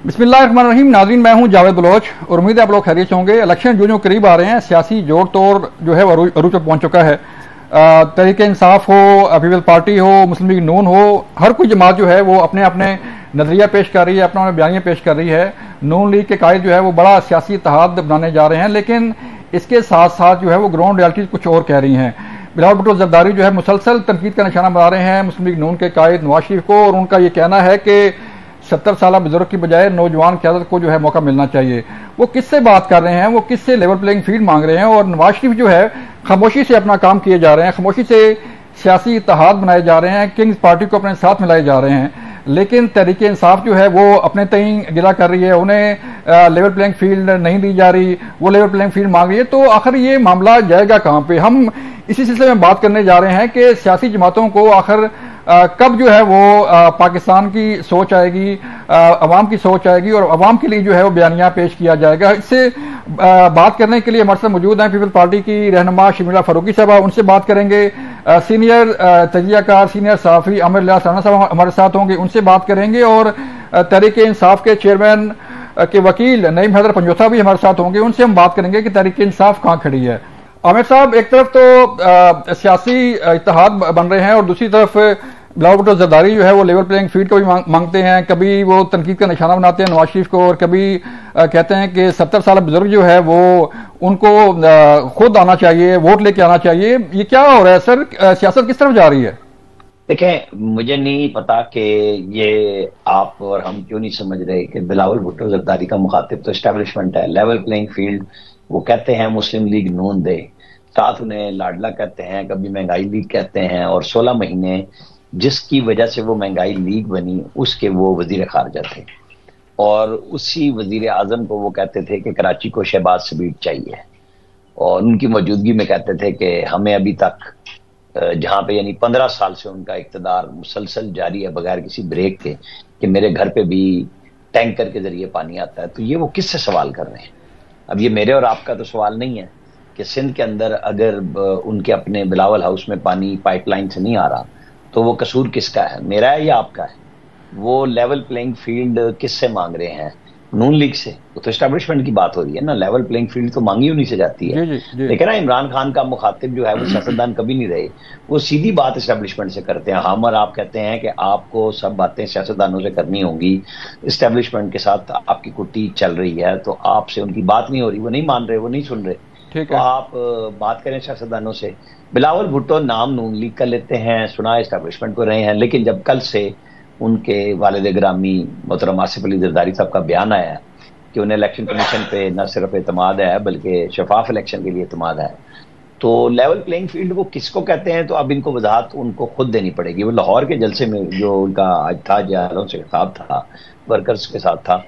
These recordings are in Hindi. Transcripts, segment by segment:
बिस्मिल्लाहिर्रहमानिर्रहीम। नाज़रीन, मैं हूं जावेद बलोच और उम्मीद है आप लोग खैरियत से होंगे। इलेक्शन जो करीब आ रहे हैं, सियासी जोड़ तोड़ जो है वो अरूज पर पहुंच चुका है। तहरीक इंसाफ हो, पीपल्स पार्टी हो, मुस्लिम लीग नून हो, हर कोई जमात जो है वो अपने अपने नजरिया पेश कर रही है, अपना बयानियाँ पेश कर रही है। नून लीग के कायद जो है वो बड़ा सियासी इत्तेहाद बनाने जा रहे हैं, लेकिन इसके साथ साथ जो है वो ग्राउंड रियलिटीज कुछ और कह रही हैं। बिलावल भुट्टो जरदारी जो है मुसलसल तनकीद का निशाना बना रहे हैं मुस्लिम लीग नून के कायद नवाज शरीफ को, और उनका ये कहना है कि 70 साल बुजुर्ग की बजाय नौजवान क़यादत को जो है मौका मिलना चाहिए। वो किससे बात कर रहे हैं, वो किससे लेवल प्लेइंग फील्ड मांग रहे हैं, और नवाज शरीफ जो है खामोशी से अपना काम किए जा रहे हैं, खामोशी से सियासी इत्तेहाद बनाए जा रहे हैं, किंग्स पार्टी को अपने साथ मिलाए जा रहे हैं। लेकिन तहरीक इंसाफ जो है वो अपने तय गिला कर रही है, उन्हें लेवल प्लेइंग फील्ड नहीं दी जा रही, वो लेवल प्लेइंग फील्ड मांग रही है। तो आखिर ये मामला जाएगा कहां पे? हम इसी सिलसिले में बात करने जा रहे हैं कि सियासी जमातों को आखिर कब जो है वो पाकिस्तान की सोच आएगी, अवाम की सोच आएगी, और अवाम के लिए जो है वो बयानिया पेश किया जाएगा। इससे बात करने के लिए हमारे साथ मौजूद हैं पीपल्स पार्टी की रहनुमा शर्मिला फारूकी साहबा, उनसे बात करेंगे। सीनियर तजियाकार, सीनियर सहाफ़ी आमिर लियास राना साहब हमारे साथ होंगे, उनसे बात करेंगे। और तहरीक इंसाफ के चेयरमैन के वकील नईम हैदर पंजोथा भी हमारे साथ होंगे, उनसे हम बात करेंगे कि तहरीक इंसाफ कहाँ खड़ी है। आमिर साहब, एक तरफ तो सियासी इत्तेहाद बन रहे हैं और दूसरी तरफ बिलावल भुट्टो जरदारी जो है वो लेवल प्लेइंग फील्ड को भी मांगते हैं। कभी वो तनकीद का निशाना बनाते हैं नवाज शरीफ को, और कभी कहते हैं कि 70 साल बुजुर्ग जो है वो उनको खुद आना चाहिए, वोट लेके आना चाहिए। ये क्या हो रहा है सर? सियासत किस तरफ जा रही है? देखें, मुझे नहीं पता कि ये आप और हम क्यों नहीं समझ रहे कि बिलावल भुट्टो जरदारी का मुखातिब तो एस्टेब्लिशमेंट है। लेवल प्लेइंग फील्ड वो कहते हैं मुस्लिम लीग नून दे, साथ उन्हें लाडला कहते हैं, कभी महंगाई लीग कहते हैं, और 16 महीने जिसकी वजह से वो महंगाई लीग बनी उसके वो वजीर खारजा थे, और उसी वजीर आजम को वो कहते थे कि कराची को शहबाज सबीट चाहिए, और उनकी मौजूदगी में कहते थे कि हमें अभी तक जहां पे यानी 15 साल से उनका इक्तदार मुसलसल जारी है बगैर किसी ब्रेक के, कि मेरे घर पे भी टैंकर के जरिए पानी आता है। तो ये वो किससे सवाल कर रहे हैं? अब ये मेरे और आपका तो सवाल नहीं है कि सिंध के अंदर अगर उनके अपने बिलावल हाउस में पानी पाइपलाइन से नहीं आ रहा तो वो कसूर किसका है, मेरा है या आपका है? वो लेवल प्लेइंग फील्ड किससे मांग रहे हैं? नून लीग से। तो एस्टेब्लिशमेंट की बात हो रही है ना, लेवल प्लेइंग फील्ड तो मांगी उन्हीं से जाती है। लेकिन ना, इमरान खान का मुखातिब जो है वो सियासतदान कभी नहीं रहे, वो सीधी बात एस्टेब्लिशमेंट से करते हैं। हम और आप कहते हैं कि आपको सब बातें सियासतदानों से करनी होंगी, एस्टेब्लिशमेंट के साथ आपकी कुट्टी चल रही है, तो आपसे उनकी बात नहीं हो रही, वो नहीं मान रहे, वो नहीं सुन रहे, तो आप बात करें सियासतदानों से। बिलावल भुट्टो नाम नून लीग कर लेते हैं, सुना एस्टेब्लिशमेंट को रहे हैं, लेकिन जब कल से उनके वालिद ग्रामी मोहतरम आसिफ अली जरदारी साहब का बयान आया है कि उन्हें इलेक्शन कमीशन पे न सिर्फ एतमाद है बल्कि शफाफ इलेक्शन के लिए एतमाद है, तो लेवल प्लेइंग फील्ड वो किसको कहते हैं? तो अब इनको वजाहत उनको खुद देनी पड़ेगी। वो लाहौर के जलसे में जो उनका आज था, जयालों से खिताब था, वर्कर्स के साथ था,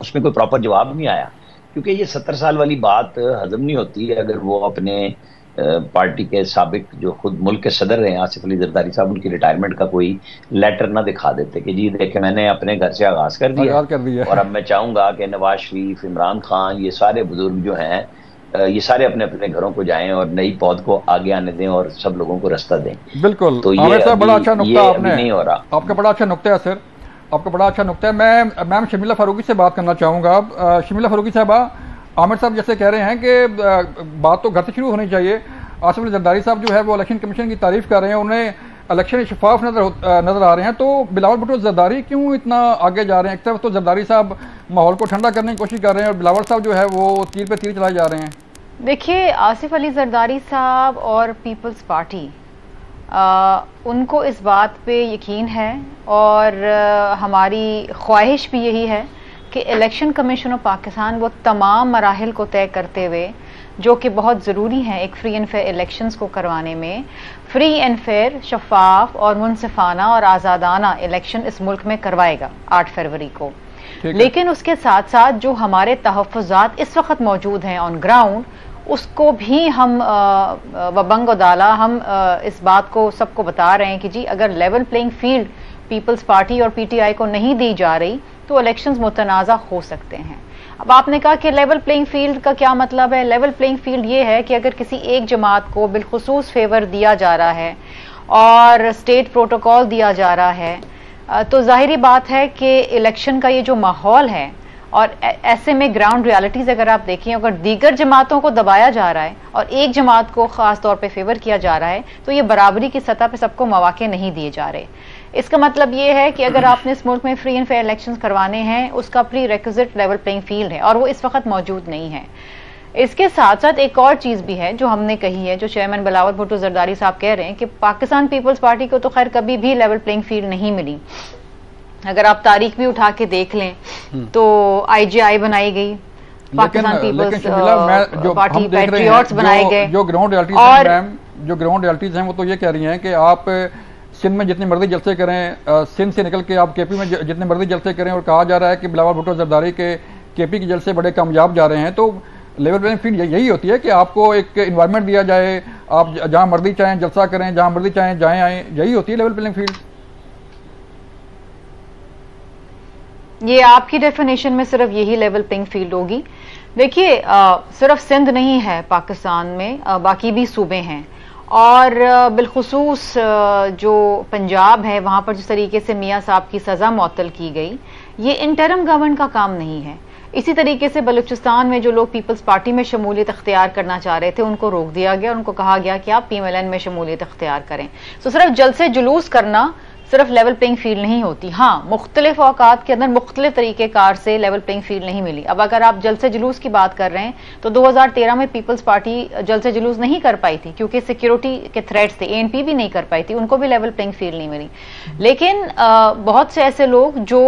उसमें कोई प्रॉपर जवाब नहीं आया, क्योंकि ये 70 साल वाली बात हजम नहीं होती अगर वो अपने पार्टी के साबिक जो खुद मुल्क के सदर रहे आसिफ अली जरदारी साहब, उनकी रिटायरमेंट का कोई लेटर ना दिखा देते कि जी देखे मैंने अपने घर से आगाज कर दिया और अब मैं चाहूंगा कि नवाज शरीफ, इमरान खान, ये सारे बुजुर्ग जो हैं ये सारे अपने अपने घरों को जाएं और नई पौध को आगे आने दें और सब लोगों को रास्ता दें। बिल्कुल, तो ये बड़ा अच्छा नुक्ता आपने नहीं हो रहा। आपका बड़ा अच्छा नुक्ता है सर, आपका बड़ा अच्छा नुक्ता है। मैं मैम शर्मिला फारूकी से बात करना चाहूंगा। शर्मिला फारूकी साहबा, आमिर साहब जैसे कह रहे हैं कि बात तो घर से शुरू होनी चाहिए। आसिफ अली जरदारी साहब जो है वो इलेक्शन कमीशन की तारीफ कर रहे हैं, उन्हें इलेक्शन शफाफ नजर आ रहे हैं, तो बिलावल भुट्टो जरदारी क्यों इतना आगे जा रहे हैं? एक तरफ तो जरदारी साहब माहौल को ठंडा करने की कोशिश कर रहे हैं और बिलावल साहब जो है वो तीर पे तीर चलाए जा रहे हैं। देखिए, आसिफ अली जरदारी साहब और पीपल्स पार्टी उनको इस बात पे यकीन है, और हमारी ख्वाहिश भी यही है कि इलेक्शन कमीशन ऑफ पाकिस्तान वो तमाम मराहिल को तय करते हुए जो कि बहुत ज़रूरी हैं एक फ्री एंड फेयर इलेक्शंस को करवाने में, फ्री एंड फेयर, शफाफ और मुनसिफाना और आज़ादाना इलेक्शन इस मुल्क में करवाएगा 8 फरवरी को। लेकिन उसके साथ साथ जो हमारे तहफ़्फ़ुज़ात इस वक्त मौजूद हैं ऑन ग्राउंड, उसको भी हम वबंग उदाला हम इस बात को सबको बता रहे हैं कि जी अगर level playing field Peoples Party और PTI को नहीं दी जा रही तो इलेक्शंस मुतनाज़ा हो सकते हैं। अब आपने कहा कि लेवल प्लेइंग फील्ड का क्या मतलब है? लेवल प्लेइंग फील्ड ये है कि अगर किसी एक जमात को बिलखुसूस फेवर दिया जा रहा है और स्टेट प्रोटोकॉल दिया जा रहा है तो जाहिर बात है कि इलेक्शन का ये जो माहौल है और ऐसे में ग्राउंड रियलिटीज अगर आप देखें, अगर दीगर जमातों को दबाया जा रहा है और एक जमात को खास तौर पे फेवर किया जा रहा है, तो ये बराबरी की सतह पे सबको मौके नहीं दिए जा रहे। इसका मतलब ये है कि अगर आपने इस मुल्क में फ्री एंड फेयर इलेक्शंस करवाने हैं, उसका pre requisite level playing field है और वो इस वक्त मौजूद नहीं है। इसके साथ साथ एक और चीज भी है जो हमने कही है, जो चेयरमैन बिलावल भुट्टो जरदारी साहब कह रहे हैं कि पाकिस्तान पीपल्स पार्टी को तो खैर कभी भी लेवल प्लेइंग फील्ड नहीं मिली। अगर आप तारीख भी उठा के देख लें तो IGI बनाई गई, पाकिस्तान पीपल्स पार्टी पैट्रियट्स बनाए गए। जो ग्राउंड रियलिटीज हैं वो तो ये कह रही हैं कि आप सिंध में जितनी मर्जी जलसे करें, सिंध से निकल के आप KP में जितने मर्जी जलसे करें, और कहा जा रहा है कि बिलावल भुट्टो जरदारी के KP के जलसे बड़े कामयाब जा रहे हैं। तो लेवल प्लेइंग फील्ड यही होती है कि आपको एक इन्वायरमेंट दिया जाए, आप जहां मर्जी चाहें जलसा करें, जहां मर्जी चाहें जाएं आए, यही होती है लेवल प्लेइंग फील्ड। ये आपकी डेफिनेशन में सिर्फ यही लेवल प्लेइंग फील्ड होगी। देखिए सिर्फ सिंध नहीं है पाकिस्तान में, बाकी भी सूबे हैं, और बिलखुसूस जो पंजाब है वहां पर जिस तरीके से मियां साहब की सजा मुअत्तल की गई, ये इंटरम गवर्नमेंट का काम नहीं है। इसी तरीके से बलूचिस्तान में जो लोग पीपल्स पार्टी में शमूलियत अख्तियार करना चाह रहे थे उनको रोक दिया गया, उनको कहा गया कि आप PMLN में शमूलियत अख्तियार करें। तो सिर्फ जलसे जुलूस करना सिर्फ लेवल प्लेइंग फील्ड नहीं होती। हाँ, मुख्तलिफ औकात के अंदर मुख्तलिफ तरीकेकार से लेवल प्लेइंग फील्ड नहीं मिली। अब अगर आप जलसे जुलूस की बात कर रहे हैं तो 2013 में पीपल्स पार्टी जलसे जुलूस नहीं कर पाई थी क्योंकि सिक्योरिटी के थ्रेट्स थे, ANP भी नहीं कर पाई थी, उनको भी लेवल प्लेइंग फील्ड नहीं मिली। लेकिन बहुत से ऐसे लोग जो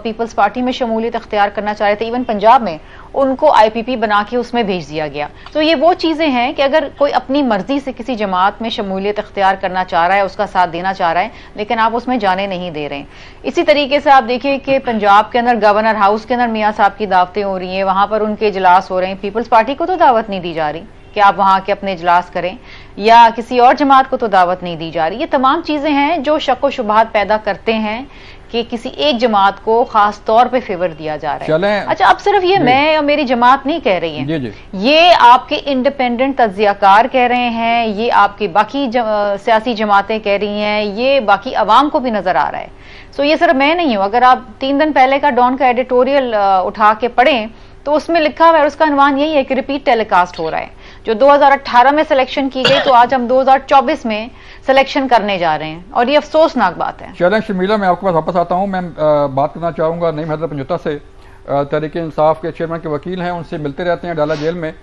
पीपल्स पार्टी में शमूलियत अख्तियार करना चाह रहे थे, इवन पंजाब में, उनको IPP बना के उसमें भेज दिया गया। तो ये वो चीजें हैं कि अगर कोई अपनी मर्जी से किसी जमात में शमूलियत अख्तियार करना चाह रहा है, उसका साथ देना चाह रहा है, लेकिन आप उसमें जाने नहीं दे रहे हैं। इसी तरीके से आप देखिए कि पंजाब के अंदर गवर्नर हाउस के अंदर मियां साहब की दावतें हो रही हैं, वहां पर उनके इजलास हो रहे हैं। पीपल्स पार्टी को तो दावत नहीं दी जा रही कि आप वहां के अपने इजलास करें, या किसी और जमात को तो दावत नहीं दी जा रही। ये तमाम चीजें हैं जो शक व शुबहात पैदा करते हैं कि किसी एक जमात को खास तौर पे फेवर दिया जा रहा है। अच्छा, अब सिर्फ ये मैं और मेरी जमात नहीं कह रही है, ये आपके इंडिपेंडेंट तज्जियाकार कह रहे हैं, ये आपकी बाकी सियासी जमातें कह रही हैं, ये बाकी अवाम को भी नजर आ रहा है। सो ये सिर्फ मैं नहीं हूं। अगर आप 3 दिन पहले का डॉन का एडिटोरियल उठा के पढ़ें तो उसमें लिखा हुआ है, उसका अनुमान यही है कि रिपीट टेलीकास्ट हो रहा है। जो 2018 में सिलेक्शन की गई, तो आज हम 2024 में सिलेक्शन करने जा रहे हैं, और ये अफसोसनाक बात है। चलें शर्मिला, मैं आपके पास वापस आता हूं। मैं बात करना चाहूंगा नईम हैदर पंजोता से, तहरीक इंसाफ के चेयरमैन के वकील हैं, उनसे मिलते रहते हैं डाला जेल में।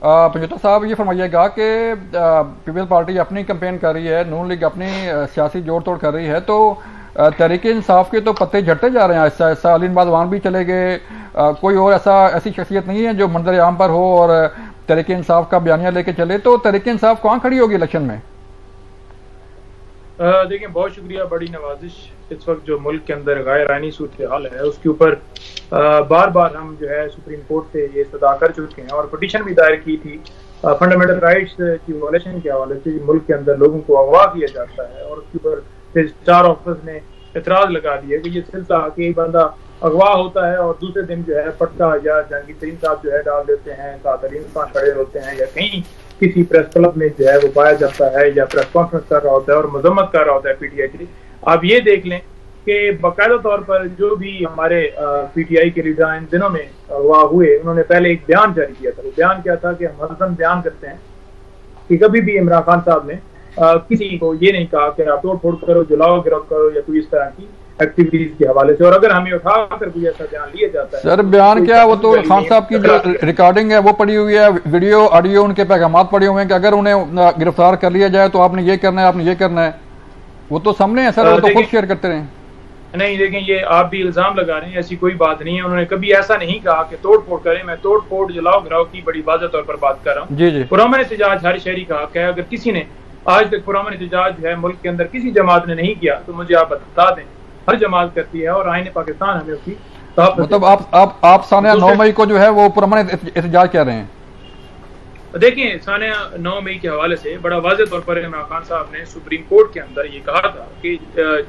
पंजोता साहब, ये फरमाइएगा कि पीपल्स पार्टी अपनी कैंपेन कर रही है, नून लीग अपनी सियासी जोड़ तोड़ कर रही है, तो तहरीक इंसाफ के तो पत्ते झड़ते जा रहे हैं ऐसा ऐसा। अलीन बादवान भी चले गए, कोई और ऐसी शख्सियत नहीं है जो मंजर आम पर हो और तहरीक इंसाफ का बयानिया लेके चले। तो तहरीक इंसाफ कहाँ खड़ी होगी इलेक्शन में? देखिए, बहुत शुक्रिया। बड़ी नवाजिश। इस वक्त जो मुल्क के अंदर गैर आईनी सूरत हाल है उसके ऊपर बार बार हम जो है सुप्रीम कोर्ट से ये सदा कर चुके हैं और पिटीशन भी दायर की थी फंडामेंटल राइट्स की वायलेशन के हवाले से। मुल्क के अंदर लोगों को अगवा किया जाता है और उसके ऊपर रजिस्ट्रार ऑफिस ने एतराज लगा दिया कि ये सिलसिला कि एक बंदा अगवा होता है और दूसरे दिन जो है पटका या जहांगीर तरीन साहब जो है डाल देते हैं, कातरीन खड़े होते हैं, या कहीं किसी प्रेस क्लब में जो है वो पाया जाता है या प्रेस कॉन्फ्रेंस कर रहा होता है और मजम्मत कर रहा होता है PTI की। आप ये देख लें कि बाकायदा तौर पर जो भी हमारे PTI के लीडर इन दिनों में अगवा हुए, उन्होंने पहले एक बयान जारी किया था। वो बयान क्या था कि हम हरदम बयान करते हैं कि कभी भी इमरान खान साहब ने किसी को ये नहीं कहा कि आप तोड़ फोड़ करो, जलाओ, गिरफ्त करो या कोई इस तरह की एक्टिविटीज के हवाले से। और अगर हमें उठाकर कोई ऐसा बयान लिया जाता है, सर बयान क्या, वो तो खान साहब की जो रिकॉर्डिंग है वो पड़ी हुई है, वीडियो ऑडियो उनके पैगाम पड़े हुए हैं कि अगर उन्हें गिरफ्तार कर लिया जाए तो आपने ये करना है, आपने ये करना है। वो तो सामने है सर, वो तो खुद शेयर करते रहे। नहीं, देखें, ये आप भी इल्जाम लगा रहे हैं, ऐसी कोई बात नहीं है। उन्होंने कभी ऐसा नहीं कहा कि तोड़ फोड़ करें। मैं तोड़ फोड़, जलाओ गिराओ की बड़ी वाज़ेह तौर पर बात कर रहा हूँ। जी जी, पुरअमन एहतजाज हर शहरी का हक है। अगर किसी ने आज तक पुरअमन एहतजाज जो है मुल्क के अंदर किसी जमात ने नहीं किया तो मुझे आप बता दें। हर जमात करती है और आईन पाकिस्तान हमें उसकी मतलब आप सानिया 9 मई को जो है वो पुरअमन एहतजाज कह रहे हैं। देखिए, सानिया 9 मई के हवाले से बड़ा वाज़ेह तौर पर इमरान खान साहब ने सुप्रीम कोर्ट के अंदर ये कहा था कि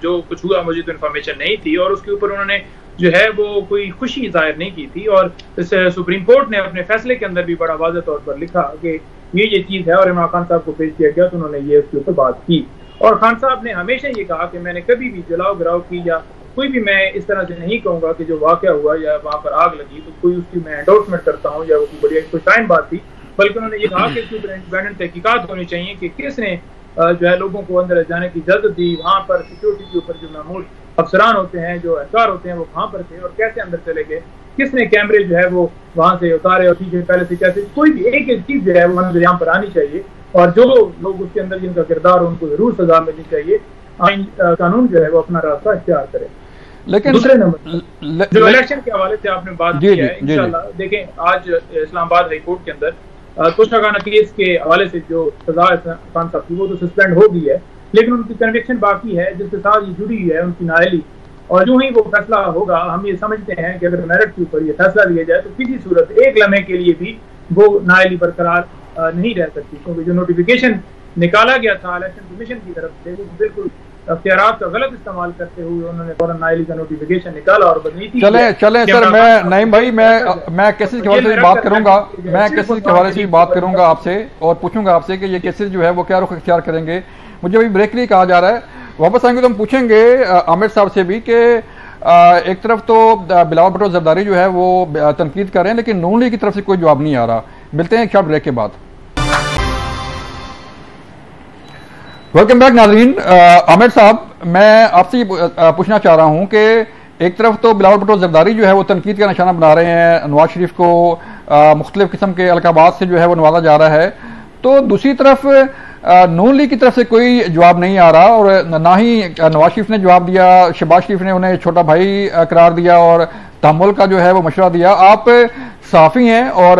जो कुछ हुआ मुझे तो इन्फॉर्मेशन नहीं थी, और उसके ऊपर उन्होंने जो है वो कोई खुशी जाहिर नहीं की थी। और सुप्रीम कोर्ट ने अपने फैसले के अंदर भी बड़ा वाज़ेह तौर पर लिखा कि ये चीज़ है, और इमरान खान साहब को पेश किया गया तो उन्होंने ये उसके ऊपर बात की। और खान साहब ने हमेशा ये कहा कि मैंने कभी भी जलाओ गिराओ की या कोई भी मैं इस तरह से नहीं कहूँगा कि जो वाक़या हुआ या वहाँ पर आग लगी तो कोई उसकी मैं एंडोर्समेंट करता हूँ या वो कोई बढ़िया कोई टाइम बात थी, बल्कि उन्होंने ये कहा कि इसके ऊपर इंडिपेंडेंट तहकीकात होनी चाहिए कि किसने जो है लोगों को अंदर जाने की इजाज़त दी, वहाँ पर सिक्योरिटी के ऊपर जो मामूल अफसरान होते हैं, जो एहकार होते हैं, वो कहाँ पर थे और कैसे अंदर चले गए, किसने कैमरे जो है वो वहाँ से उतारे और ठीक है पहले से कैसे, कोई भी एक एक चीज़ जो है वो यहाँ पर आनी चाहिए और जो लोग उसके अंदर जिनका किरदार हो उनको जरूर सजा मिलनी चाहिए। आइन कानून जो है वो अपना रास्ता इख्तियार करे। लेकिन दूसरे नंबर जो इलेक्शन के हवाले से आपने बात की है, इंशाल्लाह देखें आज इस्लामाबाद हाई कोर्ट के अंदर तोशाखाना केस के हवाले से जो सजा खान साहब की वो तो सस्पेंड हो गई है, लेकिन उनकी कन्विक्शन बाकी है जिसके साथ ये जुड़ी है उनकी नाअहली, और जो ही वो फैसला होगा हम ये समझते हैं कि अगर मेरिट के ऊपर ये फैसला लिया जाए तो किसी सूरत एक लम्हे के लिए भी वो नाअहली बरकरार नहीं रह सकती, क्योंकि जो नोटिफिकेशन निकाला गया था इलेक्शन कमीशन की तरफ से वो बिल्कुल अख्तियारात का गलत इस्तेमाल करते हुए उन्होंने फौरन नाअहली का नोटिफिकेशन निकाला और बदनीति। चले सर, मैं नईम भाई मैं केसेस के हवाले से बात करूंगा, मैं केसेस के हवाले से बात करूंगा आपसे और पूछूंगा आपसे कि ये केसेस जो है वो क्या रुख इख्तियार करेंगे। मुझे अभी ब्रेक लिए कहा जा रहा है, वापस आएंगे तो हम पूछेंगे आमिर साहब से भी कि एक तरफ तो बिलावल भुट्टो जरदारी जो है वो तनकीद कर रहे हैं लेकिन नून लीग की तरफ से कोई जवाब नहीं आ रहा। मिलते हैं एक शॉर्ट ब्रेक के बाद। वेलकम बैक नाज़रीन। आमिर साहब, मैं आपसे पूछना चाह रहा हूं कि एक तरफ तो बिलावल भुट्टो जरदारी जो है वो तनकीद का निशाना बना रहे हैं, नवाज शरीफ को मुख्तलिफ किस्म के अलकाबात से जो है वो नवाजा जा रहा है, तो दूसरी तरफ नून लीग की तरफ से कोई जवाब नहीं आ रहा और ना ही नवाज शरीफ ने जवाब दिया, शहबाज शरीफ ने उन्हें छोटा भाई करार दिया और तहम्मुल का जो है वो मशवरा दिया। आप सहाफ़ी हैं और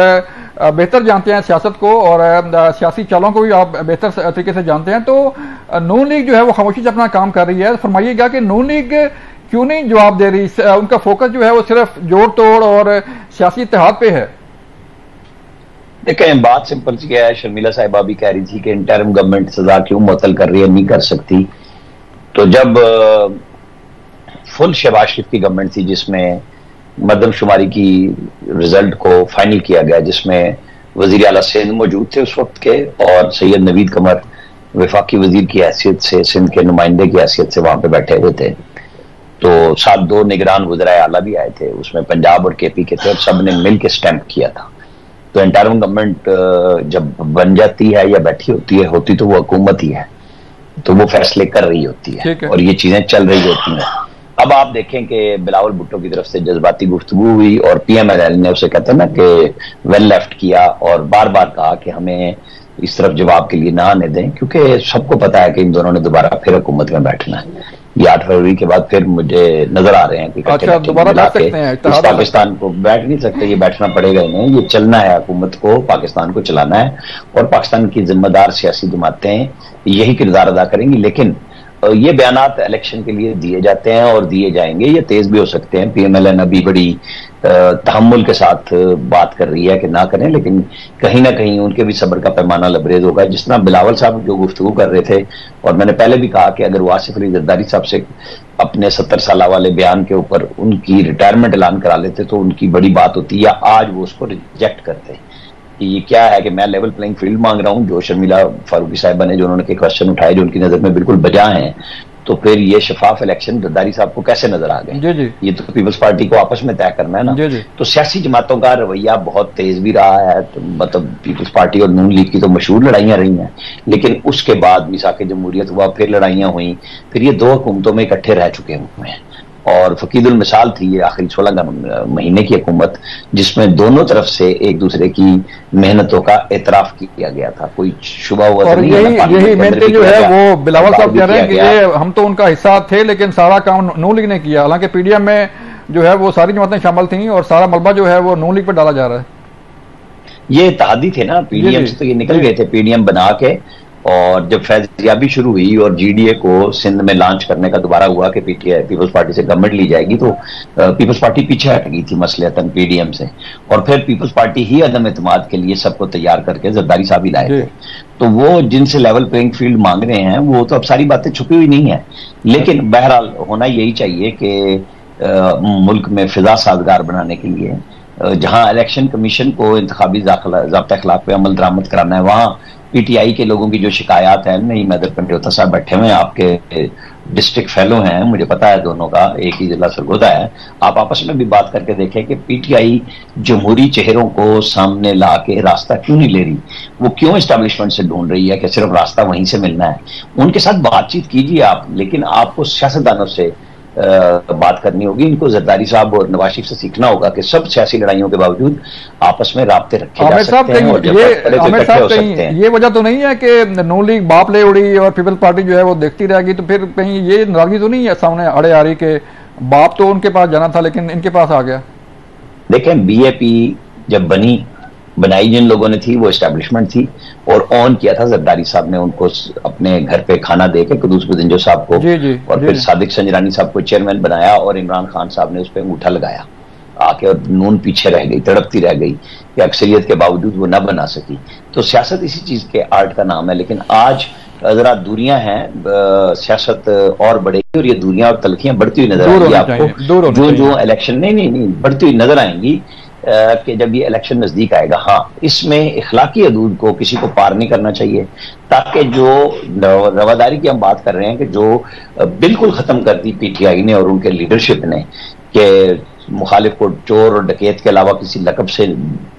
बेहतर जानते हैं सियासत को और सियासी चालों को भी आप बेहतर तरीके से जानते हैं, तो नून लीग जो है वो खामोशी से अपना काम कर रही है। फरमाइएगा कि नून लीग क्यों नहीं जवाब दे रही, उनका फोकस जो है वो सिर्फ जोड़ तोड़ और सियासी इत्तेहाद पे है। देखें, बात सिंपल सी है, शर्मिला साहिबा भी कह रही थी कि इंटरिम गवर्नमेंट सजा क्यों मुअत्तल कर रही है, नहीं कर सकती। तो जब फुल शहबाज शरीफ की गवर्नमेंट थी जिसमें मरदमशुमारी की रिजल्ट को फाइनल किया गया, जिसमें वजीर आला सिंध मौजूद थे उस वक्त के और सैयद नवीद कमर वफाकी वजीर की हैसियत से, सिंध के नुमाइंदे की हैसियत से वहां पे बैठे हुए थे, तो साथ 2 निगरान वज़राए आला भी आए थे, उसमें पंजाब और केपी के थे और सब ने मिल के स्टैंप किया था। तो इंटरिम गवर्नमेंट जब बन जाती है या बैठी होती तो वो हुकूमत ही है, तो वो फैसले कर रही होती है और ये चीजें चल रही होती हैं। अब आप देखें कि बिलावल भुट्टो की तरफ से जज्बाती गुफ्तगू हुई और PMLN ने उसे कहते हैं ना कि वेल लेफ्ट किया और बार बार कहा कि हमें इस तरफ जवाब के लिए ना आने दें, क्योंकि सबको पता है कि इन दोनों ने दोबारा फिर हुकूमत में बैठना है। ये 8 फरवरी के बाद फिर मुझे नजर आ रहे हैं कि दोबारा बैठ सकते हैं, पाकिस्तान को बैठ नहीं सकते, ये बैठना पड़ेगा इन्हें, ये चलना है, हुकूमत को पाकिस्तान को चलाना है और पाकिस्तान की जिम्मेदार सियासी जमातें यही किरदार अदा करेंगी। लेकिन ये बयानात इलेक्शन के लिए दिए जाते हैं और दिए जाएंगे, ये तेज भी हो सकते हैं। PMLN अभी बड़ी तहम्मुल के साथ बात कर रही है कि ना करें, लेकिन कहीं ना कहीं उनके भी सब्र का पैमाना लबरेज होगा। जिस तरह बिलावल साहब जो गुफ्तगू कर रहे थे, और मैंने पहले भी कहा कि अगर वो आसिफ अली जरदारी साहब से अपने 70 साल वाले बयान के ऊपर उनकी रिटायरमेंट ऐलान करा लेते तो उनकी बड़ी बात होती, या आज वो उसको रिजेक्ट करते। ये क्या है कि मैं लेवल प्लेइंग फील्ड मांग रहा हूं, जो शर्मिला फारूकी साहिबा ने जो उन्होंने के क्वेश्चन उठाए जो उनकी नजर में बिल्कुल बजा हैं, तो फिर ये शफाफ इलेक्शन जरदारी साहब को कैसे नजर आ गए? ये तो पीपल्स पार्टी को आपस में तय करना है ना। तो सियासी जमातों का रवैया बहुत तेज भी रहा है, तो मतलब पीपल्स पार्टी और नून लीग की तो मशहूर लड़ाइयां रही हैं, लेकिन उसके बाद मिसाक जमहूरियत हुआ, फिर लड़ाइयां हुई, फिर ये 2 हुकूमतों में इकट्ठे रह चुके हुए हैं और फकीदुल मिसाल थी ये आखिरी 16 महीने की हुकूमत, जिसमें दोनों तरफ से एक दूसरे की मेहनतों का एतराफ किया गया था, कोई शुबा हुआ और यही मेहनत जो है वो बिलावल साहब कह रहे हैं कि ये हम तो उनका हिस्सा थे लेकिन सारा काम नून लीग ने किया। हालांकि PDM में जो है वो सारी जमातें शामिल थी और सारा मलबा जो है वो नून लीग पर डाला जा रहा है। ये इत्तेहादी थे ना PDM से, तो ये निकल गए थे PDM बना के, और जब फैज़याबी शुरू हुई और GDA को सिंध में लॉन्च करने का दोबारा हुआ कि पीपल्स पार्टी से गवर्नमेंट ली जाएगी, तो पीपल्स पार्टी पीछे हट गई थी मसलतन PDM से, और फिर पीपल्स पार्टी ही अदम एतमाद के लिए सबको तैयार करके जरदारी साहब ही लाए थे। तो वो जिनसे लेवल प्लेइंग फील्ड मांग रहे हैं वो तो अब सारी बातें छुपी हुई नहीं है, लेकिन बहरहाल होना यही चाहिए कि मुल्क में फिजा साजगार बनाने के लिए जहां इलेक्शन कमीशन को इंतखाबी ज़ाब्ता खिलाफ पे अमल दरामद कराना है, वहां PTI के लोगों की जो शिकायत है, नहीं मैदर कंटेता साहब बैठे हुए हैं आपके डिस्ट्रिक्ट फेलो हैं, मुझे पता है दोनों का, एक ही जिला सरगोदा है। आप आपस में भी बात करके देखें कि पीटीआई जमहूरी चेहरों को सामने ला के रास्ता क्यों नहीं ले रही, वो क्यों एस्टैब्लिशमेंट से ढूंढ रही है कि सिर्फ रास्ता वहीं से मिलना है। उनके साथ बातचीत कीजिए आप, लेकिन आपको सियासतदानों से बात करनी होगी। इनको जरदारी साहब और नवाज शरीफ से सीखना होगा कि सब सियासी लड़ाइयों के बावजूद आपस में राब्ते रखे जा सकते हैं और इकट्ठे हो सकते हैं। ये वजह तो नहीं है कि नून लीग बाप ले उड़ी और पीपल्स पार्टी जो है वो देखती रहेगी, तो फिर कहीं ये नाराजगी तो नहीं है सामने अड़े आ रही कि बाप तो उनके पास जाना था लेकिन इनके पास आ गया? देखें, बीएपी जब बनाई जिन लोगों ने थी वो एस्टैब्लिशमेंट थी, और ऑन किया था जरदारी साहब ने उनको अपने घर पे खाना दे के, कुदूस बुदिंजो साहब को, और फिर सादिक संजरानी साहब को चेयरमैन बनाया और इमरान खान साहब ने उस पर अंगूठा लगाया आके, और नून पीछे रह गई, तड़पती रह गई कि अक्सरियत के बावजूद वो न बना सकी। तो सियासत इसी चीज के आर्ट का नाम है। लेकिन आज जरा दूरियां हैं, सियासत और बढ़ेगी और ये दूरियां और तलखियां बढ़ती हुई नजर आएंगी आपको, जो इलेक्शन नहीं बढ़ती हुई नजर आएंगी कि जब ये इलेक्शन नजदीक आएगा। हाँ, इसमें इखलाकी हदूद को किसी को पार नहीं करना चाहिए, ताकि जो रवादारी की हम बात कर रहे हैं कि जो बिल्कुल खत्म कर दी पीटीआई ने और उनके लीडरशिप ने कि मुखालिफ को चोर और डकैत के अलावा किसी लकब से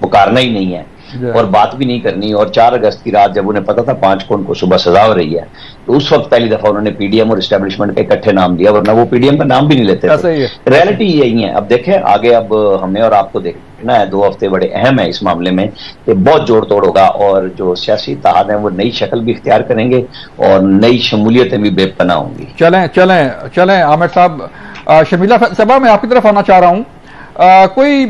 पुकारना ही नहीं है और बात भी नहीं करनी। और 4 अगस्त की रात जब उन्हें पता था 5 को उनको सुबह सजा हो रही है, तो उस वक्त पहली दफा उन्होंने पीडीएम और एस्टैब्लिशमेंट का इकट्ठे नाम दिया, वरना वो पीडीएम का नाम भी नहीं लेते थे। रियलिटी यही है। अब देखें आगे, अब हमें और आपको देखना है, 2 हफ्ते बड़े अहम है इस मामले में कि बहुत जोड़ तोड़ होगा और जो सियासी इत्तेहाद है वो नई शक्ल भी इख्तियार करेंगे और नई शमूलियतें भी बेपनाह होंगी। चलें आमिर साहब, शर्मिला साहबा मैं आपकी तरफ आना चाह रहा हूँ। कोई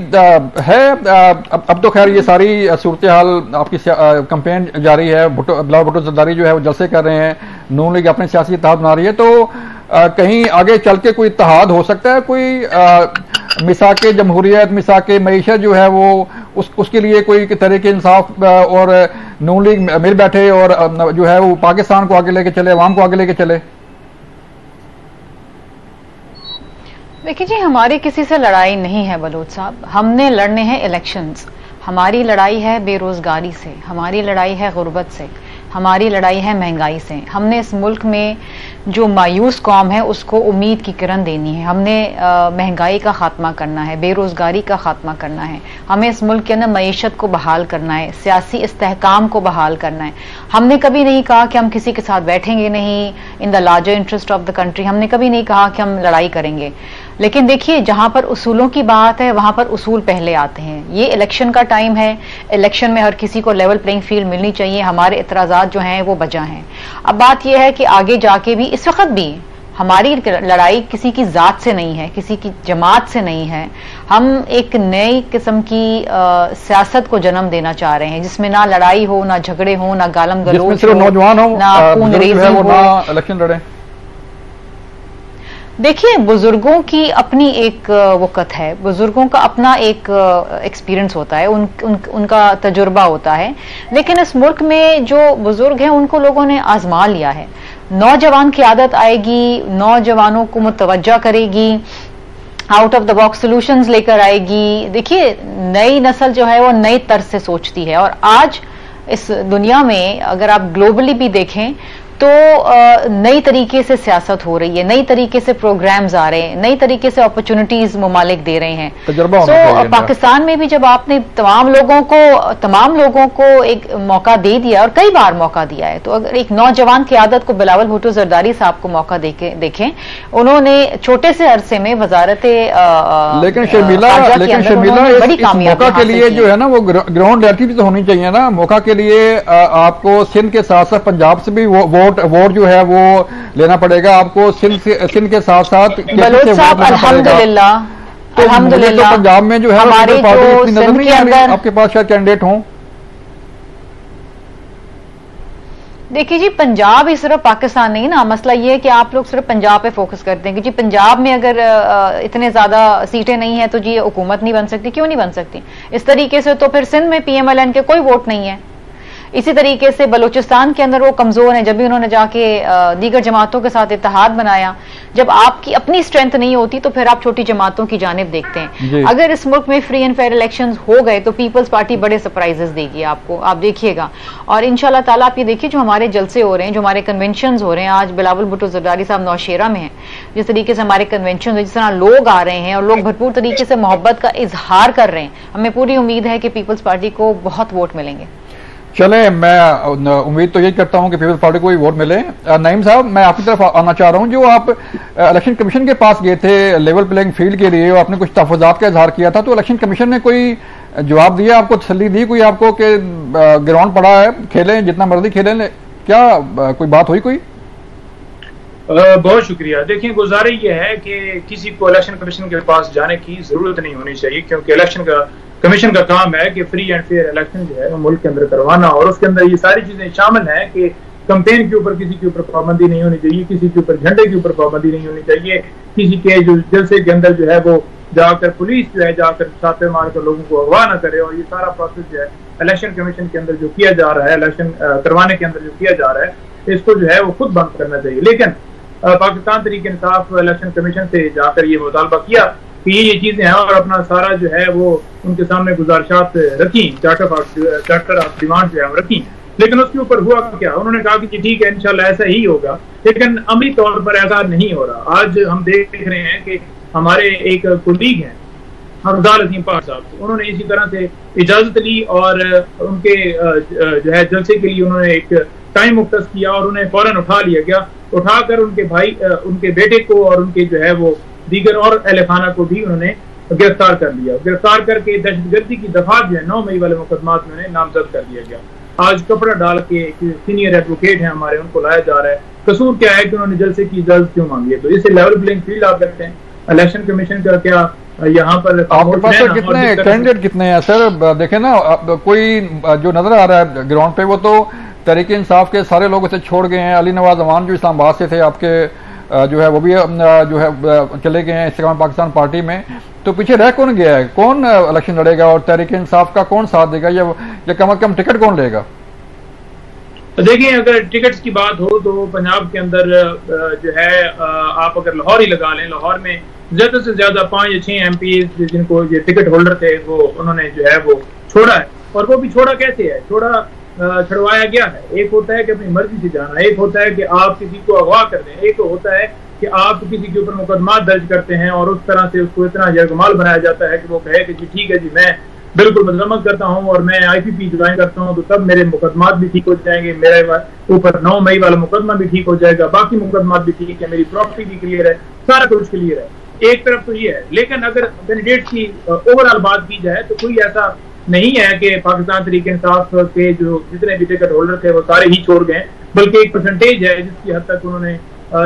है अब तो खैर ये सारी सूरत हाल, आपकी कैंपेन जारी है, बिलावल भुट्टो जरदारी जो है वो जलसे कर रहे हैं, नून लीग अपने सियासी इत्तेहाद बना रही है, तो कहीं आगे चल के कोई इत्तेहाद हो सकता है, कोई मिसाके जमहूरियत, मिसाके मईशत जो है वो उसके लिए कोई तरीके इंसाफ और नून लीग मिल बैठे और जो है वो पाकिस्तान को आगे लेके चले, अवाम को आगे लेके चले? देखिए जी, हमारी किसी से लड़ाई नहीं है बलोच साहब, हमने लड़ने हैं इलेक्शंस। हमारी लड़ाई है बेरोजगारी से, हमारी लड़ाई है गुर्बत से, हमारी लड़ाई है महंगाई से। हमने इस मुल्क में जो मायूस कौम है उसको उम्मीद की किरण देनी है। हमने महंगाई का खात्मा करना है, बेरोजगारी का खात्मा करना है, हमें इस मुल्क के अंदर मईशत को बहाल करना है, सियासी इस्तेहकाम को बहाल करना है। हमने कभी नहीं कहा कि हम किसी के साथ बैठेंगे नहीं in the larger interest of the country, हमने कभी नहीं कहा कि हम लड़ाई करेंगे। लेकिन देखिए, जहां पर उसूलों की बात है वहां पर उसूल पहले आते हैं। ये इलेक्शन का टाइम है, इलेक्शन में हर किसी को लेवल प्लेइंग फील्ड मिलनी चाहिए। हमारे इतराजात जो हैं वो बजा हैं। अब बात यह है कि आगे जाके भी, इस वक्त भी हमारी लड़ाई किसी की जात से नहीं है, किसी की जमात से नहीं है। हम एक नई किस्म की सियासत को जन्म देना चाह रहे हैं जिसमें ना लड़ाई हो, ना झगड़े हो, ना गालम गलोच हो, नौजवान हो, ना खून रेज़ी हो, ना इलेक्शन लड़े। देखिए, बुजुर्गों की अपनी एक वक़्त है, बुजुर्गों का अपना एक एक्सपीरियंस होता है, उनका तजुर्बा होता है। लेकिन इस मुल्क में जो बुजुर्ग हैं उनको लोगों ने आजमा लिया है। नौजवान की आदत आएगी, नौजवानों को मुतवज्जा करेगी, out of the box solutions लेकर आएगी। देखिए, नई नस्ल जो है वो नई तर्ज से सोचती है। और आज इस दुनिया में अगर आप ग्लोबली भी देखें तो नई तरीके से सियासत हो रही है, नई तरीके से प्रोग्राम्स आ रहे हैं, नई तरीके से अपॉर्चुनिटीज मुमालिक दे रहे हैं। तो पाकिस्तान में भी जब आपने तमाम लोगों को एक मौका दे दिया और कई बार मौका दिया है, तो अगर एक नौजवान की आदत को बिलावल भुट्टो जरदारी साहब को मौका देखें, उन्होंने छोटे से अरसे में वजारत लेकिन शर्मिला बड़ी कामयाबी के लिए जो है ना वो ग्राउंड रियलिटी तो होनी चाहिए ना। मौका के लिए आपको सिंध के साथ साथ पंजाब से भी वोट जो है वो लेना पड़ेगा आपको। सिंध के साथ साथ अल्हम्दुलिल्लाह पंजाब में जो है हमारे जो सिंध के अंदर आपके पास शायद कैंडिडेट हों। देखिए जी, पंजाब ही सिर्फ पाकिस्तान नहीं ना, मसला ये है कि आप लोग सिर्फ पंजाब पे फोकस करते हैं कि जी पंजाब में अगर इतने ज्यादा सीटें नहीं है तो जी हुकूमत नहीं बन सकती। क्यों नहीं बन सकती? इस तरीके से तो फिर सिंध में पीएमएलएन के कोई वोट नहीं है। इसी तरीके से बलूचिस्तान के अंदर वो कमजोर हैं, जब भी उन्होंने जाके दीगर जमातों के साथ इत्तेहाद बनाया। जब आपकी अपनी स्ट्रेंथ नहीं होती तो फिर आप छोटी जमातों की जानिब देखते हैं। अगर इस मुल्क में फ्री एंड फेयर इलेक्शंस हो गए तो पीपल्स पार्टी बड़े सरप्राइजेस देगी आपको, आप देखिएगा। और इंशाल्लाह ताला आप ये देखिए जो हमारे जलसे हो रहे हैं, जो हमारे कन्वेंशन हो रहे हैं, आज बिलावल भुट्टो जरदारी साहब नौशेरा में हैं, जिस तरीके से हमारे कन्वेंशन, जिस तरह लोग आ रहे हैं और लोग भरपूर तरीके से मोहब्बत का इजहार कर रहे हैं, हमें पूरी उम्मीद है कि पीपल्स पार्टी को बहुत वोट मिलेंगे। चले, मैं उम्मीद तो यही करता हूं कि पीपल्स पार्टी को भी वोट मिले। नईम साहब, मैं आपकी तरफ आना चाह रहा हूं। जो आप इलेक्शन कमीशन के पास गए थे लेवल प्लेइंग फील्ड के लिए और आपने कुछ तहफ़्फ़ुज़ात का इजहार किया था, तो इलेक्शन कमीशन ने कोई जवाब दिया आपको, तसल्ली दी कोई आपको कि ग्राउंड पड़ा है, खेलें जितना मर्जी खेलें, क्या कोई बात हुई कोई? बहुत शुक्रिया। देखिए, गुजारिश ये है कि किसी को इलेक्शन कमीशन के पास जाने की जरूरत नहीं होनी चाहिए, क्योंकि इलेक्शन का कमीशन का काम है कि फ्री एंड फेयर इलेक्शन जो है वो मुल्क के अंदर करवाना, और उसके अंदर ये सारी चीजें शामिल हैं कि कैंपेन के ऊपर किसी के ऊपर पाबंदी नहीं होनी चाहिए, किसी के ऊपर झंडे के ऊपर पाबंदी नहीं होनी चाहिए, किसी के जो जलसे के अंदर जो है वो जाकर पुलिस जो है जाकर छापे मार कर लोगों को अगवा न करे। और ये सारा प्रोसेस जो है इलेक्शन कमीशन के अंदर जो किया जा रहा है, इलेक्शन करवाने के अंदर जो किया जा रहा है, इसको जो है वो खुद बंद करना चाहिए। लेकिन पाकिस्तान तहरीक इंसाफ इलेक्शन कमीशन से जाकर ये मुतालबा किया कि ये चीजें हैं और अपना सारा जो है वो उनके सामने गुजारिशात रखी, चार्टर ऑफ डिमांड जो है रखी। लेकिन उसके ऊपर हुआ क्या, उन्होंने कहा कि ठीक है इंशाल्लाह ऐसा ही होगा, लेकिन अमली तौर पर ऐसा नहीं हो रहा। आज हम देख रहे हैं कि हमारे एक कुलीग हैं हमदार अजीम पाक साहब, उन्होंने इसी तरह से इजाजत ली और उनके जो है जलसे के लिए उन्होंने एक टाइम मुख्तस किया और उन्हें फौरन उठा लिया गया। उठाकर उनके भाई, उनके बेटे को और उनके जो है वो दीगर और अहले खाना को भी उन्होंने गिरफ्तार कर लिया। गिरफ्तार करके दहशतगर्दी की दफात जो है 9 मई वाले मुकदमात में उन्हें नामजद कर दिया गया। आज कपड़ा डाल के एक सीनियर एडवोकेट है हमारे, उनको लाया जा रहा है। कसूर क्या है कि उन्होंने जलसे की इजाजत क्यों मांगी है? तो इसे लेवल प्लेइंग फील्ड आप रखते हैं। इलेक्शन कमीशन का क्या यहाँ पर आपके पास कितने कैंडिडेट कितने हैं सर? देखे ना, कोई जो नजर आ रहा है ग्राउंड पे वो तो तहरीक इंसाफ के सारे लोग उसे छोड़ गए हैं। अली नवाज अवान जो इस्लामाबाद से थे आपके जो है वो भी जो है चले गए हैं इस्तेकाम पाकिस्तान पार्टी में। तो पीछे रह कौन गया है? कौन इलेक्शन लड़ेगा और तहरीक इंसाफ का कौन साथ देगा या कम से कम टिकट कौन लेगा? देखिए, अगर टिकट्स की बात हो तो पंजाब के अंदर जो है आप अगर लाहौर ही लगा लें, लाहौर में ज्यादा से ज्यादा 5 या 6 MP जिनको ये टिकट होल्डर थे वो उन्होंने जो है वो छोड़ा है। और वो भी छोड़ा कैसे है? छुड़वाया गया है। एक होता है कि अपनी मर्जी से जाना, एक होता है कि आप किसी को अगवा कर दें, एक होता है कि आप किसी के ऊपर मुकदमा दर्ज करते हैं और उस तरह से उसको इतना यरगमाल बनाया जाता है कि वो कहे कि जी ठीक है जी मैं बिल्कुल मजम्मत करता हूं और मैं IPP ज्वाइन करता हूं, तो तब मेरे मुकदमात भी ठीक हो जाएंगे, मेरे ऊपर 9 मई वाला मुकदमा भी ठीक हो जाएगा, बाकी मुकदमात भी ठीक है, मेरी प्रॉपर्टी भी क्लियर है, सारा कुछ क्लियर है। एक तरफ तो ये है। लेकिन अगर कैंडिडेट की ओवरऑल बात की जाए तो कोई ऐसा नहीं है कि पाकिस्तान तहरीक इंसाफ के जो जितने भी टिकट होल्डर थे वो सारे ही छोड़ गए, बल्कि एक परसेंटेज है जिसकी हद तक उन्होंने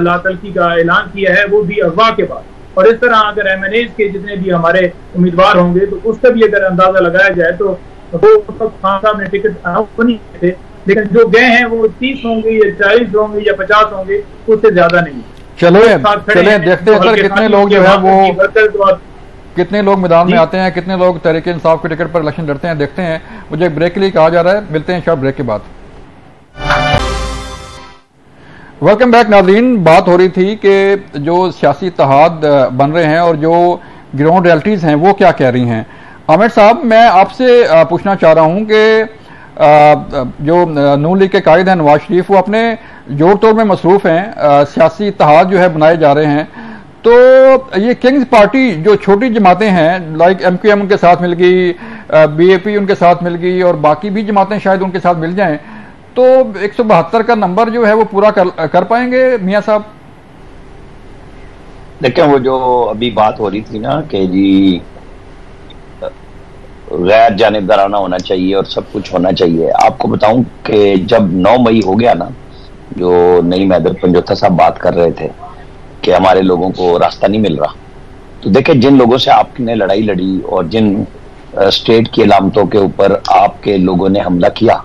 लातलकी का ऐलान किया है, वो भी अगवा के बाद। और इस तरह अगर MNAs के जितने भी हमारे उम्मीदवार होंगे तो उसका भी अगर अंदाजा लगाया जाए तो वो खान साहब ने टिकट अनाउंस नहीं किए थे, लेकिन जो गए हैं वो 30 होंगे या 40 होंगे या 50 होंगे, उससे ज्यादा नहीं। चले देखते हैं सर कितने लोग जो है वो कितने लोग मैदान में आते हैं, कितने लोग तहरीक इंसाफ के टिकट पर इलेक्शन लड़ते हैं, देखते हैं। मुझे ब्रेक के लिए कहा जा रहा है, मिलते हैं शॉर्ट ब्रेक के बाद। वेलकम बैक नाज़रीन। बात हो रही थी कि जो सियासी इत्तेहाद बन रहे हैं और जो ग्राउंड रियलिटीज हैं वो क्या कह रही हैं। आमिर साहब, मैं आपसे पूछना चाह रहा हूं कि जो नून लीग के कायद हैं नवाज शरीफ, वो अपने जोड़ तोड़ में मसरूफ हैं, सियासी इत्तेहाद जो है बनाए जा रहे हैं। तो ये किंग्स पार्टी जो छोटी जमातें हैं लाइक MQM उनके साथ मिल गई, BAP उनके साथ मिल गई और बाकी भी जमातें शायद उनके साथ मिल जाएं, तो 172 का नंबर जो है वो पूरा कर पाएंगे मियां साहब? देखिए, वो जो अभी बात हो रही थी ना कि जी गैर जानिबदाराना होना चाहिए और सब कुछ होना चाहिए, आपको बताऊं कि जब 9 मई हो गया ना, जो नईम हैदर पंजोथा साहब बात कर रहे थे कि हमारे लोगों को रास्ता नहीं मिल रहा, तो देखिए जिन लोगों से आपने लड़ाई लड़ी और जिन स्टेट की अलामतों के ऊपर आपके लोगों ने हमला किया,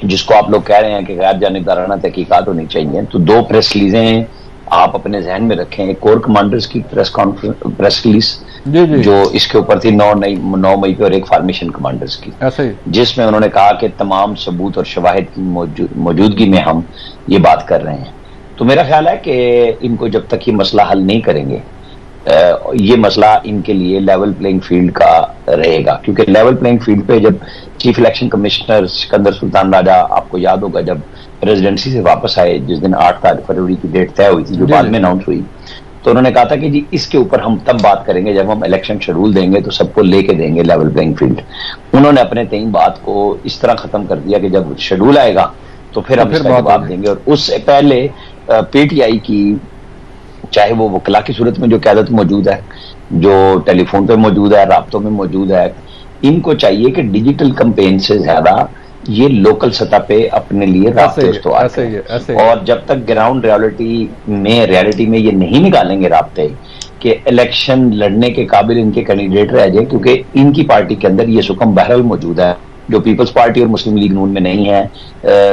जिसको आप लोग कह रहे हैं कि गैर जानिबदाराना तहकीकात होनी चाहिए, तो 2 प्रेस रिलीजें आप अपने जहन में रखें, कोर कमांडर्स की प्रेस रिलीज जो इसके ऊपर थी 9 मई पे, और एक फार्मेशन कमांडर्स की, जिसमें उन्होंने कहा कि तमाम सबूत और शवाहिद की मौजूदगी में हम ये बात कर रहे हैं। तो मेरा ख्याल है कि इनको जब तक ये मसला हल नहीं करेंगे, ये मसला इनके लिए लेवल प्लेइंग फील्ड का रहेगा, क्योंकि लेवल प्लेइंग फील्ड पे जब chief election commissioner Sikandar Sultan Raja, आपको याद होगा जब प्रेसिडेंसी से वापस आए, जिस दिन 8 फरवरी की डेट तय हुई थी जो बाद में अनाउंस हुई, तो उन्होंने कहा था कि जी इसके ऊपर हम तब बात करेंगे जब हम इलेक्शन शेड्यूल देंगे तो सबको लेके देंगे लेवल प्लेइंग फील्ड। उन्होंने अपने तय बात को इस तरह खत्म कर दिया कि जब शेड्यूल आएगा तो फिर हम इसका जवाब देंगे। और उससे पहले पीटीआई की, चाहे वो वकला की सूरत में जो क़यादत मौजूद है, जो टेलीफोन पे मौजूद है, राब्तों में मौजूद है, इनको चाहिए कि डिजिटल कैंपेन से ज्यादा ये लोकल सतह पे अपने लिए राब्ते हैं। और जब तक ग्राउंड रियलिटी में ये नहीं निकालेंगे राब्ते कि इलेक्शन लड़ने के काबिल इनके कैंडिडेट रह जाए, क्योंकि इनकी पार्टी के अंदर ये सुकम बहरहाल मौजूद है जो पीपल्स पार्टी और मुस्लिम लीग नून में नहीं है।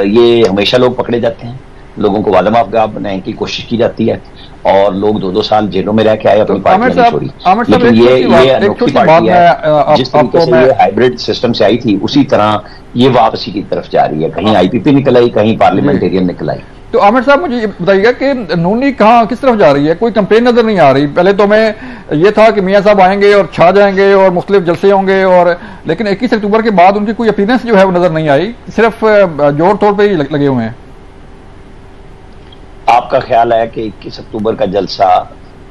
ये हमेशा लोग पकड़े जाते हैं, लोगों को वादा माफगाह बनाने की कोशिश की जाती है, और लोग 2-2 साल जेलों में रह के आए, अपनी पार्टी नहीं छोड़ी। लेकिन ये अनोखी पार्टी है, जिस तरीके से ये हाइब्रिड सिस्टम से आई थी उसी तरह ये वापसी की तरफ जा रही है। कहीं आईपीपी निकल आई, कहीं पार्लियामेंटेरियन निकल आई। तो आमिर साहब मुझे बताइएगा कि नूनी कहाँ किस तरफ जा रही है? कोई कंपेन नजर नहीं आ रही। पहले तो मैं ये था कि मियां साहब आएंगे और छा जाएंगे और मुख्तलिफ जलसे होंगे, और लेकिन 21 अक्टूबर के बाद उनकी कोई अपीयरेंस जो है वो नजर नहीं आई, सिर्फ जोर तौर पर ही लगे हुए हैं। आपका ख्याल है कि 21 अक्टूबर का जलसा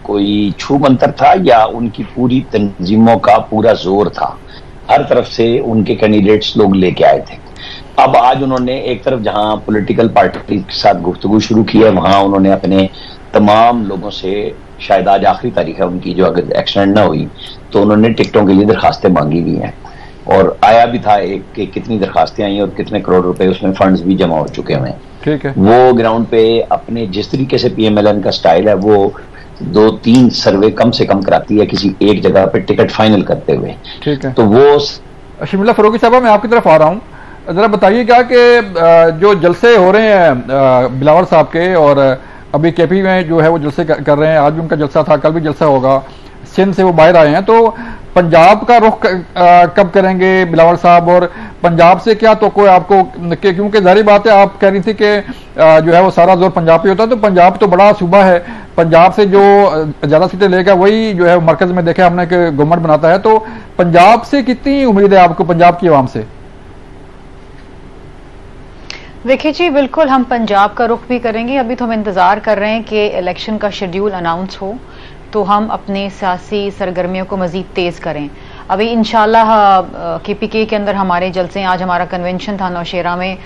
कोई छू मंतर था या उनकी पूरी तंजीमों का पूरा जोर था? हर तरफ से उनके कैंडिडेट्स लोग लेके आए थे। अब आज उन्होंने एक तरफ जहां पॉलिटिकल पार्टी के साथ गुफ्तगू शुरू की है, वहां उन्होंने अपने तमाम लोगों से, शायद आज आखिरी तारीख है उनकी, जो अगर एक्सटेंड ना हुई तो उन्होंने टिकटों के लिए दरखास्तें मांगी हुई हैं, और आया भी था एक कि कितनी दरखास्तें आई और कितने करोड़ रुपए उसमें फंड्स भी जमा हो चुके हुए हैं। ठीक है। वो ग्राउंड पे अपने जिस तरीके से पीएमएलएन का स्टाइल है, वो 2-3 सर्वे कम से कम कराती है किसी एक जगह पे टिकट फाइनल करते हुए। ठीक है। तो वो शर्मिला फरूकी साहब, मैं आपकी तरफ आ रहा हूँ, जरा बताइए क्या कि जो जलसे हो रहे हैं बिलावल साहब के, और अभी केपी में जो है वो जलसे कर रहे हैं, आज भी उनका जलसा था, कल भी जलसा होगा, सिंध से वो बाहर आए हैं, तो पंजाब का रुख कब करेंगे बिलावल साहब? और पंजाब से क्या तो कोई आपको, क्योंकि जाहिर बात है आप कह रही थी कि जो है वो सारा जोर पंजाब पे होता है, तो पंजाब तो बड़ा सूबा है, पंजाब से जो ज्यादा सीटें लेगा वही जो है मरकज में देखा हमने कि गवर्नमेंट बनाता है, तो पंजाब से कितनी उम्मीद है आपको, पंजाब की आवाम से? देखिए जी, बिल्कुल हम पंजाब का रुख भी करेंगे। अभी तो हम इंतजार कर रहे हैं कि इलेक्शन का शेड्यूल अनाउंस हो तो हम अपने सियासी सरगर्मियों को मजीद तेज़ करें। अभी इंशाल्लाह केपीके के अंदर हमारे जलसे, आज हमारा कन्वेंशन था नौशेरा में,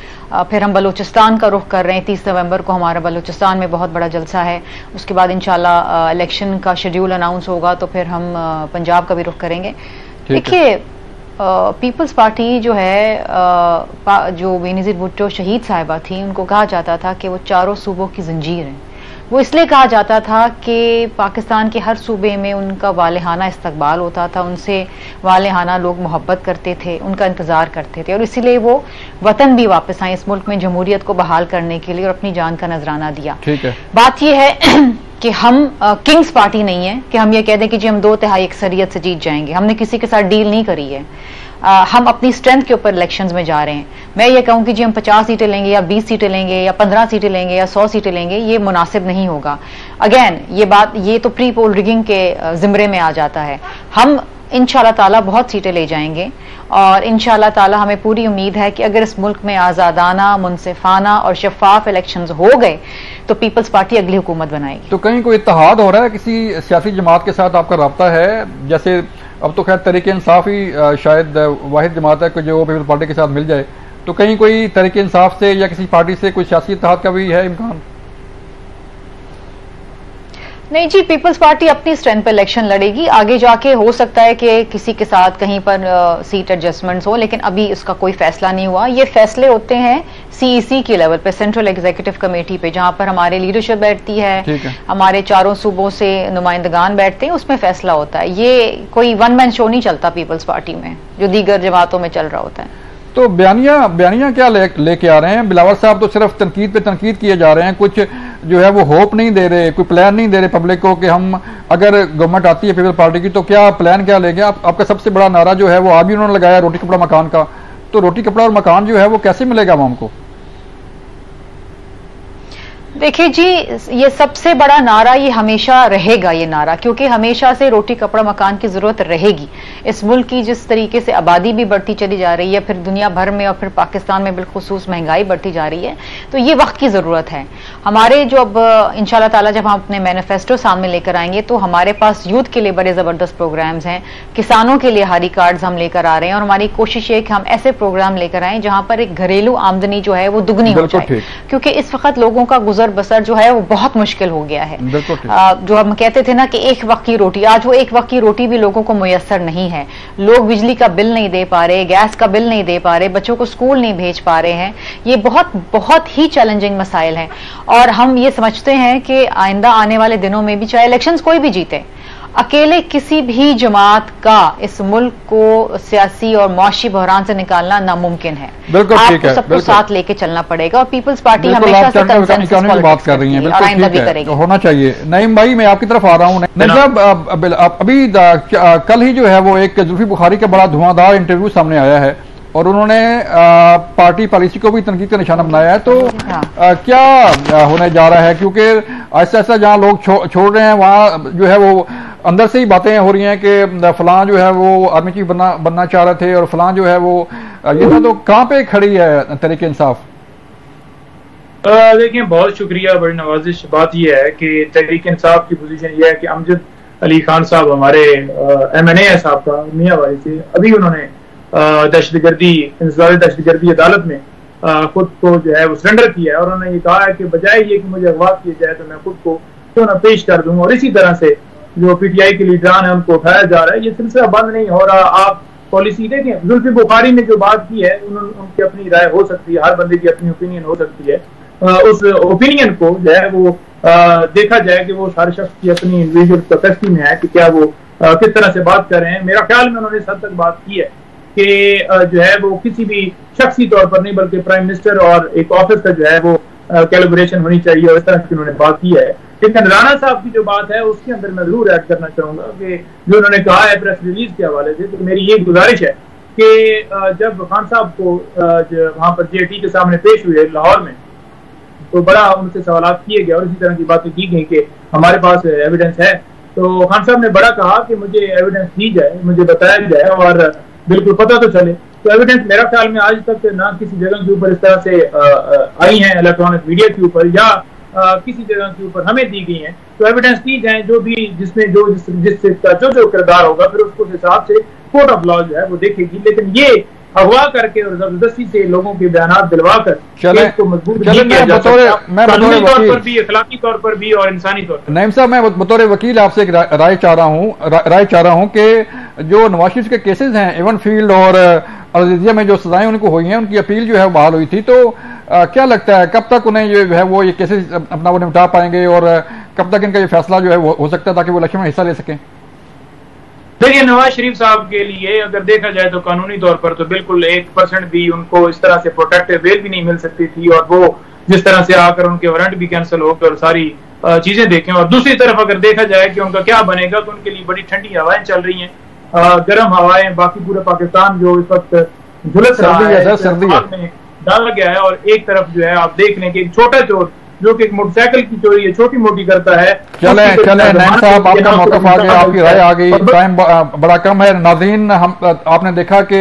फिर हम बलूचिस्तान का रुख कर रहे हैं। 30 नवंबर को हमारा बलूचिस्तान में बहुत बड़ा जलसा है। उसके बाद इंशाल्लाह इलेक्शन का शेड्यूल अनाउंस होगा तो फिर हम पंजाब का भी रुख करेंगे। देखिए, पीपल्स पार्टी जो है, जो बेनज़ीर भुट्टो शहीद साहिबा थी, उनको कहा जाता था कि वो चारों सूबों की जंजीर हैं। वो इसलिए कहा जाता था कि पाकिस्तान के हर सूबे में उनका वालेहाना इस्तकबाल होता था, उनसे वालेहाना लोग मोहब्बत करते थे, उनका इंतज़ार करते थे, और इसीलिए वो वतन भी वापस आए इस मुल्क में जमहूरियत को बहाल करने के लिए, और अपनी जान का नजराना दिया। ठीक है। बात यह है कि हम किंग्स पार्टी नहीं है कि हम ये कह दें कि जी हम 2/3 अक्सरियत से जीत जाएंगे। हमने किसी के साथ डील नहीं करी है। हम अपनी स्ट्रेंथ के ऊपर इलेक्शंस में जा रहे हैं। मैं ये कहूं कि जी हम 50 सीटें लेंगे या 20 सीटें लेंगे या 15 सीटें लेंगे या 100 सीटें लेंगे, ये मुनासिब नहीं होगा। अगेन ये तो प्री पोल रिगिंग के जिम्रे में आ जाता है। हम इंशाल्लाह ताला बहुत सीटें ले जाएंगे, और इंशाल्लाह ताला हमें पूरी उम्मीद है कि अगर इस मुल्क में आज़ादाना, मुनसिफाना और शफाफ इलेक्शंस हो गए तो पीपल्स पार्टी अगली हुकूमत बनाएगी। तो कहीं कोई इत्तेहाद हो रहा है किसी सियासी जमात के साथ, आपका राब्ता है? जैसे अब तो खैर तहरीक इंसाफ ही शायद वाहिद जमात है कि जो पीपल्स पार्टी के साथ मिल जाए, तो कहीं कोई तहरीक इंसाफ से या किसी पार्टी से कोई सियासी इत्तेहाद का भी है इम्कान? नहीं जी, पीपल्स पार्टी अपनी स्ट्रेंथ पर इलेक्शन लड़ेगी। आगे जाके हो सकता है कि किसी के साथ कहीं पर सीट एडजस्टमेंट्स हो, लेकिन अभी इसका कोई फैसला नहीं हुआ। ये फैसले होते हैं सीईसी के लेवल पे, सेंट्रल एग्जीक्यूटिव कमेटी पे, जहां पर हमारे लीडरशिप बैठती है, हमारे चारों सूबों से नुमाइंदगान बैठते हैं, उसमें फैसला होता है। ये कोई वन मैन शो नहीं चलता पीपल्स पार्टी में जो दीगर जमातों में चल रहा होता है। तो बयानियां क्या लेके आ रहे हैं? बिलावल साहब तो सिर्फ तनकीद पे तनकीद किए जा रहे हैं, कुछ जो है वो होप नहीं दे रहे, कोई प्लान नहीं दे रहे पब्लिक को कि हम अगर गवर्नमेंट आती है पीपल्स पार्टी की तो क्या प्लान क्या लेंगे? आपका सबसे बड़ा नारा जो है वो आज भी उन्होंने लगाया रोटी कपड़ा मकान का, तो रोटी कपड़ा और मकान जो है वो कैसे मिलेगा आवाम को? देखिए जी, ये सबसे बड़ा नारा ये हमेशा रहेगा, ये नारा, क्योंकि हमेशा से रोटी कपड़ा मकान की जरूरत रहेगी। इस मुल्क की जिस तरीके से आबादी भी बढ़ती चली जा रही है, फिर दुनिया भर में और फिर पाकिस्तान में बिलखुसूस महंगाई बढ़ती जा रही है, तो ये वक्त की जरूरत है। हमारे जो अब इंशाल्लाह ताला जब हम अपने मैनिफेस्टो सामने लेकर आएंगे तो हमारे पास यूथ के लिए बड़े जबरदस्त प्रोग्राम्स हैं, किसानों के लिए हारी कार्ड्स हम लेकर आ रहे हैं, और हमारी कोशिश है कि हम ऐसे प्रोग्राम लेकर आए जहां पर एक घरेलू आमदनी जो है वो दुगनी हो जाए, क्योंकि इस वक्त लोगों का गुजर बसर जो है वो बहुत मुश्किल हो गया है। जो हम कहते थे ना कि एक वक्त की रोटी, आज वो एक वक्त की रोटी भी लोगों को मुयस्सर नहीं है। लोग बिजली का बिल नहीं दे पा रहे, गैस का बिल नहीं दे पा रहे, बच्चों को स्कूल नहीं भेज पा रहे हैं। ये बहुत बहुत ही चैलेंजिंग मसाइल हैं, और हम ये समझते हैं कि आइंदा आने वाले दिनों में भी, चाहे इलेक्शंस कोई भी जीते, अकेले किसी भी जमात का इस मुल्क को सियासी और मुआशी बहरान से निकालना नामुमकिन है। आपको सबको साथ लेके चलना पड़ेगा, और पीपल्स पार्टी हमेशा से कंसेंसस की बात कर रही है, आइंदा भी करेगी, होना चाहिए। नईम भाई, मैं आपकी तरफ आ रहा हूँ। नईम साहब, अभी कल ही जो है वो एक जुल्फी बुखारी का बड़ा धुआंधार इंटरव्यू सामने आया है, और उन्होंने पार्टी पॉलिसी को भी तनकीद का निशाना बनाया है, तो क्या होने जा रहा है? क्योंकि ऐसा ऐसा जहां लोग छोड़ रहे हैं वहां जो है वो अंदर से ही बातें हो रही हैं कि फलां जो है वो आर्मी चीफ बनना चाह रहे थे, और फलां जो है वो ये तो कहां पे खड़ी है तहरीक इंसाफ? देखिए, बहुत शुक्रिया, बड़ी नवाजिश। बात यह है कि तहरीक इंसाफ की पोजीशन यह है कि अमजद अली खान साहब हमारे MNA साहब का मियां वाली से अभी उन्होंने दहशतगर्दी दहशतगर्दी अदालत में खुद को जो है वो सरेंडर किया है, और उन्होंने ये कहा है कि बजाय ये कि मुझे अगवा किया जाए तो मैं खुद को क्यों ना पेश कर दूं। और इसी तरह से जो PTI के लीडरान है उनको उठाया जा रहा है, ये सिलसिला बंद नहीं हो रहा। आप पॉलिसी देखें, जुल्फी बुखारी ने जो बात की है, उनकी अपनी राय हो सकती है, हर बंदे की अपनी ओपिनियन हो सकती है। उस ओपिनियन को जो है वो देखा जाए कि वो सारे शख्स की अपनी इंडिविजुअल कैपेसिटी में है कि क्या वो किस तरह से बात कर रहे हैं। मेरा ख्याल में उन्होंने इस हद तक बात की है कि जो है वो किसी भी शख्सी तौर पर नहीं, बल्कि प्राइम मिनिस्टर और एक ऑफिस का जो है वो कैलिब्रेशन होनी चाहिए, और इस तरह की उन्होंने बात की है। लेकिन राणा साहब की जो बात है उसके अंदर मैं जरूर ऐड करना चाहूंगा कि जो उन्होंने कहा है प्रेस रिलीज के हवाले से, तो मेरी ये गुजारिश है कि जब खान साहब को वहां पर JT के सामने पेश हुए लाहौर में, तो बड़ा उनसे सवाल किए गए और इसी तरह की बातें की गई कि हमारे पास एविडेंस है। तो खान साहब ने बड़ा कहा कि मुझे एविडेंस दी जाए, मुझे बताया जाए और बिल्कुल पता तो चले। तो एविडेंस मेरा ख्याल में आज तक ना किसी जगह के ऊपर इस तरह से आई हैं, इलेक्ट्रॉनिक मीडिया के ऊपर या किसी जगह के ऊपर हमें दी गई हैं। तो एविडेंस दी जाए, जो भी जिसमें जिसका जो किरदार होगा, फिर उसको हिसाब से कोर्ट ऑफ लॉ जो है वो देखेगी। लेकिन ये अगवा करके और जबरदस्ती से लोगों के बयान दिलवा कर इसको मजबूत नहीं किया जा सकता, कानूनी तौर पर भी, अखलाकी तौर पर भी और इंसानी तौर पर। नईम साहब, मैं बतौर वकील आपसे एक राय चाह रहा हूं कि जो नवाज शरीफ के केसेस हैं, एवन फील्ड और अजीजिया में जो सजाएं उनको हुई हैं, उनकी अपील जो है बहाल हुई थी, तो क्या लगता है कब तक उन्हें जो है वो ये केसेस अपना वो निपटा पाएंगे, और कब तक इनका ये फैसला जो है वो हो सकता है ताकि वो इलेक्शन में हिस्सा ले सकें? देखिए, नवाज शरीफ साहब के लिए अगर देखा जाए तो कानूनी तौर पर तो बिल्कुल 1% भी उनको इस तरह से प्रोटेक्टिव बेल भी नहीं मिल सकती थी, और वो जिस तरह से आकर उनके वारंट भी कैंसिल होकर सारी चीजें देखें। और दूसरी तरफ अगर देखा जाए कि उनका क्या बनेगा, तो उनके लिए बड़ी ठंडी हवाएं चल रही हैं, गर्म हवाएं। बाकी पूरे पाकिस्तान जो इस वक्त झुलस रहा है, डाला गया है, और एक तरफ जो है आप देख लें कि एक छोटा चोर जो कि एक मोटरसाइकिल की चोरी है, छोटी मोटी करता है। चले नईम साहब, आपका मौक़िफ़ आ गया, आपकी राय आ गई, टाइम बड़ा कम है। नाज़रीन, आपने देखा कि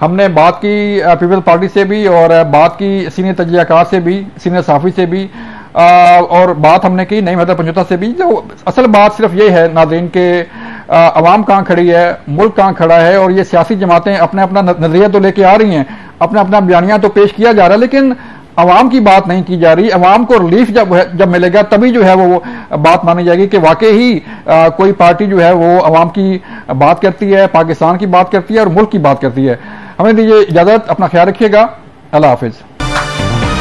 हमने बात की पीपल्स पार्टी से भी, और बात की सीनियर तजज़ियाकार से भी, सीनियर सहाफ़ी से भी, और बात हमने की नईम हैदर पंजोता से भी। जो असल बात सिर्फ ये है नाज़रीन के अवाम कहाँ खड़ी है, मुल्क कहाँ खड़ा है, और ये सियासी जमातें अपने अपना नजरिया तो लेके आ रही हैं, अपना अपना बयानिया तो पेश किया जा रहा है, लेकिन अवाम की बात नहीं की जा रही। अवाम को रिलीफ जब मिलेगा तभी जो है वो बात मानी जाएगी कि वाकई ही कोई पार्टी जो है वो अवाम की बात करती है, पाकिस्तान की बात करती है और मुल्क की बात करती है। हमें दीजिए इजाजत, अपना ख्याल रखिएगा, अल्लाह हाफिज।